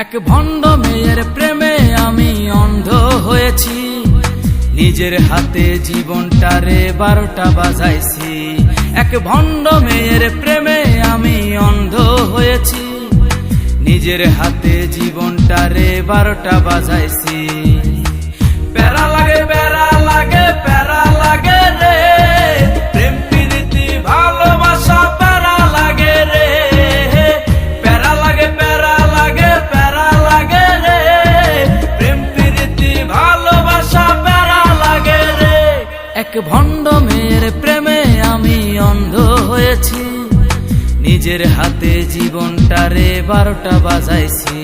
এক ভণ্ড মেয়ের প্রেমে আমি অন্ধ হয়েছি, নিজের হাতে জীবনটারে 12টা বাজাইছি। এক ভণ্ড মেয়ের প্রেমে আমি অন্ধ হয়েছি, নিজের হাতে জীবনটারে 12টা বাজাইছি। প্যারা লাগে প্যারা লাগে প্যারা লাগে রে, প্রেম প্রীতি ভালোবাসা প্যারা লাগে রে। প্যারা লাগে প্যারা লাগে প্যারা লাগে রে, প্রেম প্রীতি ভালোবাসা প্যারা লাগে রে। এক ভণ্ড মেয়ের প্রেমে আমি অন্ধ হয়েছি, নিজের হাতে জীবনটারে 12টা বাজাইছি।